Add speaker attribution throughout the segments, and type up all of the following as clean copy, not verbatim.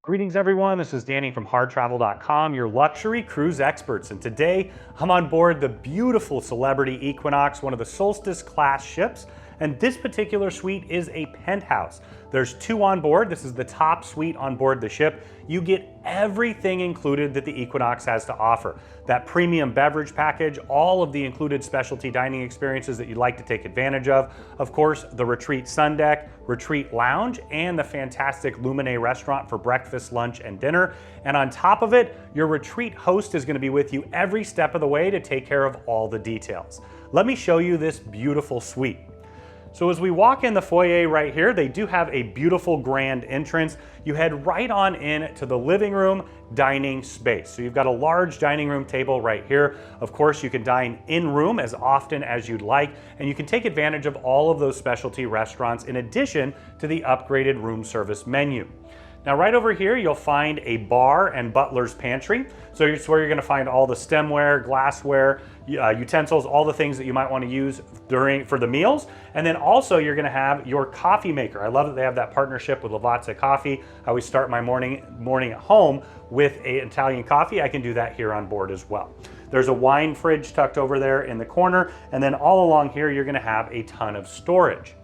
Speaker 1: Greetings everyone, this is Danny from hartravel.com, your luxury cruise experts, and today I'm on board the beautiful Celebrity Equinox, one of the Solstice class ships, and this particular suite is a penthouse. There's two on board. This is the top suite on board the ship. You get everything included that the Equinox has to offer. That premium beverage package, all of the included specialty dining experiences that you'd like to take advantage of. Of course, the retreat sun deck, retreat lounge, and the fantastic Lumine restaurant for breakfast, lunch, and dinner. And on top of it, your retreat host is going to be with you every step of the way to take care of all the details. Let me show you this beautiful suite. So as we walk in the foyer right here, they do have a beautiful grand entrance. You head right on in to the living room dining space. So you've got a large dining room table right here. Of course, you can dine in room as often as you'd like, and you can take advantage of all of those specialty restaurants in addition to the upgraded room service menu. Now right over here, you'll find a bar and butler's pantry. So it's where you're gonna find all the stemware, glassware, utensils, all the things that you might wanna use for the meals. And then also you're gonna have your coffee maker. I love that they have that partnership with Lavazza Coffee. I always start my morning at home with an Italian coffee. I can do that here on board as well. There's a wine fridge tucked over there in the corner. And then all along here, you're gonna have a ton of storage.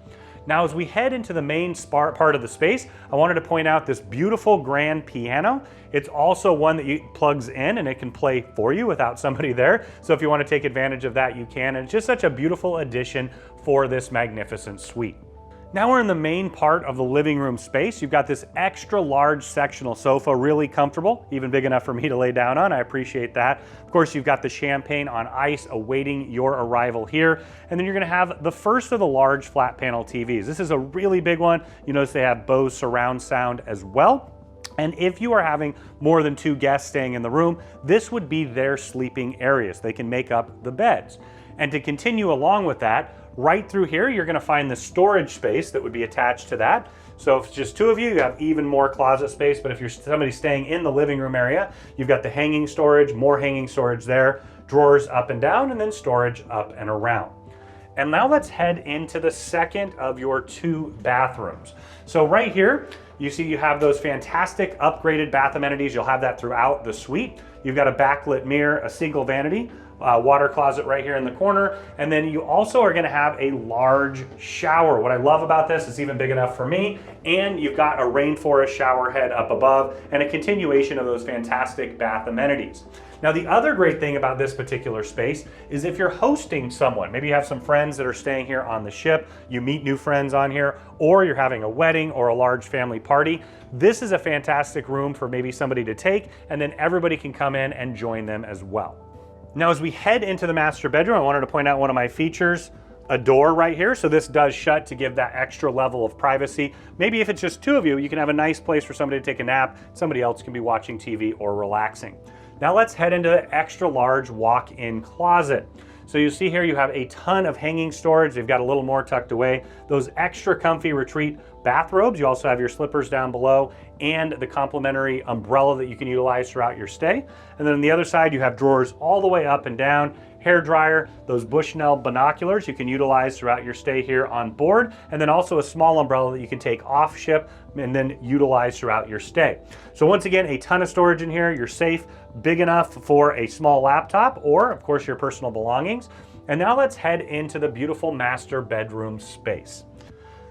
Speaker 1: Now, as we head into the main part of the space, I wanted to point out this beautiful grand piano. It's also one that plugs in and it can play for you without somebody there. So if you want to take advantage of that, you can. And it's just such a beautiful addition for this magnificent suite. Now we're in the main part of the living room space. You've got this extra large sectional sofa, really comfortable, even big enough for me to lay down on. I appreciate that. Of course, you've got the champagne on ice awaiting your arrival here. And then you're gonna have the first of the large flat panel TVs. This is a really big one. You notice they have Bose surround sound as well. And if you are having more than 2 guests staying in the room, this would be their sleeping areas. They can make up the beds. And to continue along with that, right through here, you're gonna find the storage space that would be attached to that. So if it's just 2 of you, you have even more closet space, but if you're somebody staying in the living room area, you've got the hanging storage, more hanging storage there, drawers up and down, and then storage up and around. And now let's head into the second of your 2 bathrooms. So right here, you see you have those fantastic upgraded bath amenities. You'll have that throughout the suite. You've got a backlit mirror, a single vanity, water closet right here in the corner, and then you also are going to have a large shower. What I love about this, it's even big enough for me, and you've got a rainforest shower head up above and a continuation of those fantastic bath amenities. Now the other great thing about this particular space is if you're hosting someone, maybe you have some friends that are staying here on the ship, you meet new friends on here, or you're having a wedding or a large family party, this is a fantastic room for maybe somebody to take, and then everybody can come in and join them as well. Now, as we head into the master bedroom, I wanted to point out one of my features, a door right here. So this does shut to give that extra level of privacy. Maybe if it's just 2 of you, you can have a nice place for somebody to take a nap. Somebody else can be watching TV or relaxing. Now let's head into the extra large walk-in closet. So you see here you have a ton of hanging storage. They've got a little more tucked away. Those extra comfy retreat bathrobes. You also have your slippers down below and the complimentary umbrella that you can utilize throughout your stay. And then on the other side, you have drawers all the way up and down, hair dryer, those Bushnell binoculars you can utilize throughout your stay here on board, and then also a small umbrella that you can take off ship and then utilize throughout your stay. So once again, a ton of storage in here. You're safe, big enough for a small laptop or of course your personal belongings. And now let's head into the beautiful master bedroom space.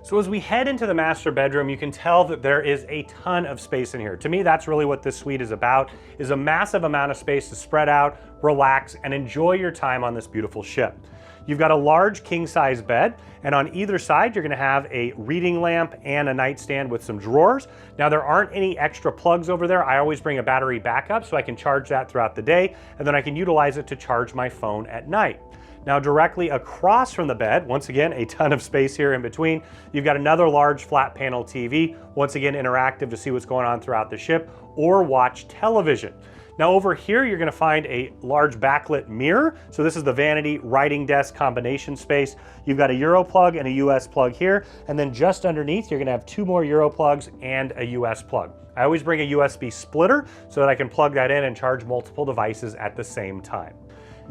Speaker 1: So as we head into the master bedroom, you can tell that there is a ton of space in here. To me, that's really what this suite is about, is a massive amount of space to spread out, relax, and enjoy your time on this beautiful ship. You've got a large king-size bed, and on either side, you're gonna have a reading lamp and a nightstand with some drawers. Now, there aren't any extra plugs over there. I always bring a battery backup so I can charge that throughout the day, and then I can utilize it to charge my phone at night. Now directly across from the bed, once again, a ton of space here in between, you've got another large flat panel TV, once again interactive to see what's going on throughout the ship, or watch television. Now over here, you're gonna find a large backlit mirror. So this is the vanity writing desk combination space. You've got a Euro plug and a US plug here, and then just underneath, you're gonna have 2 more Euro plugs and a US plug. I always bring a USB splitter so that I can plug that in and charge multiple devices at the same time.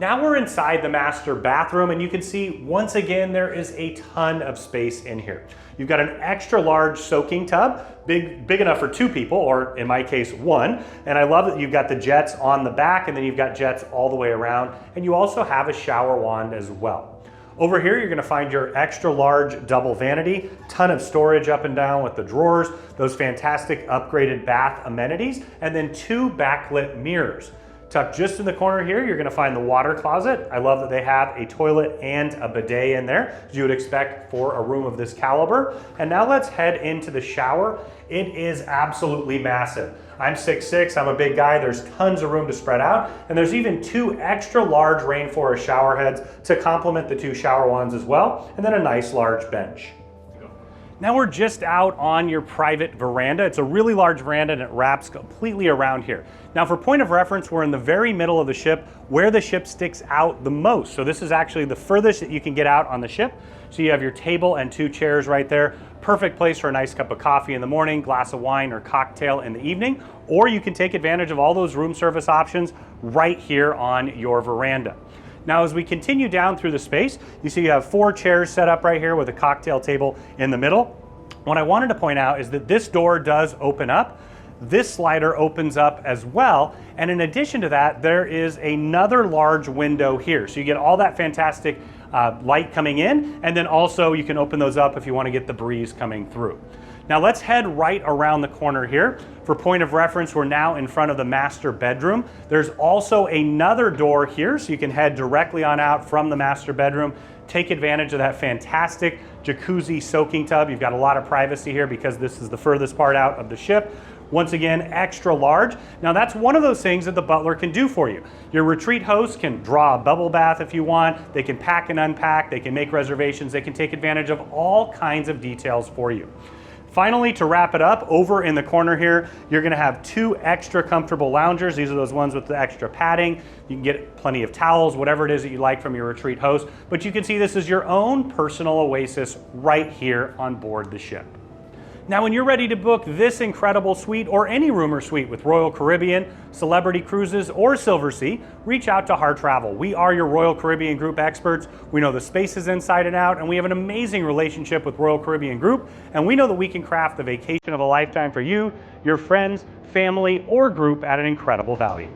Speaker 1: Now we're inside the master bathroom, and you can see once again there is a ton of space in here. You've got an extra large soaking tub, big enough for 2 people, or in my case 1. And I love that you've got the jets on the back, and then you've got jets all the way around, and you also have a shower wand as well. Over here you're going to find your extra large double vanity, ton of storage up and down with the drawers, those fantastic upgraded bath amenities, and then 2 backlit mirrors. Tucked just in the corner here, you're gonna find the water closet. I love that they have a toilet and a bidet in there, as you would expect for a room of this caliber. And now let's head into the shower. It is absolutely massive. I'm 6'6", I'm a big guy. There's tons of room to spread out. And there's even 2 extra large rainforest shower heads to complement the 2 shower wands as well. And then a nice large bench. Now we're just out on your private veranda. It's a really large veranda and it wraps completely around here. Now for point of reference, we're in the very middle of the ship where the ship sticks out the most. So this is actually the furthest that you can get out on the ship. So you have your table and 2 chairs right there. Perfect place for a nice cup of coffee in the morning, glass of wine or cocktail in the evening, or you can take advantage of all those room service options right here on your veranda. Now as we continue down through the space, you see you have 4 chairs set up right here with a cocktail table in the middle. What I wanted to point out is that this door does open up. This slider opens up as well. And in addition to that, there is another large window here. So you get all that fantastic light coming in, and then also you can open those up if you want to get the breeze coming through. Now let's head right around the corner here. For point of reference, we're now in front of the master bedroom. There's also another door here, so you can head directly on out from the master bedroom. Take advantage of that fantastic jacuzzi soaking tub. You've got a lot of privacy here because this is the furthest part out of the ship. Once again, extra large. Now that's one of those things that the butler can do for you. Your retreat host can draw a bubble bath if you want. They can pack and unpack. They can make reservations. They can take advantage of all kinds of details for you. Finally, to wrap it up, over in the corner here, you're gonna have 2 extra comfortable loungers. These are those ones with the extra padding. You can get plenty of towels, whatever it is that you like from your retreat host. But you can see this is your own personal oasis right here on board the ship. Now, when you're ready to book this incredible suite or any room or suite with Royal Caribbean, Celebrity Cruises, or Silversea, reach out to Harr Travel. We are your Royal Caribbean Group experts. We know the spaces inside and out, and we have an amazing relationship with Royal Caribbean Group, and we know that we can craft the vacation of a lifetime for you, your friends, family, or group at an incredible value.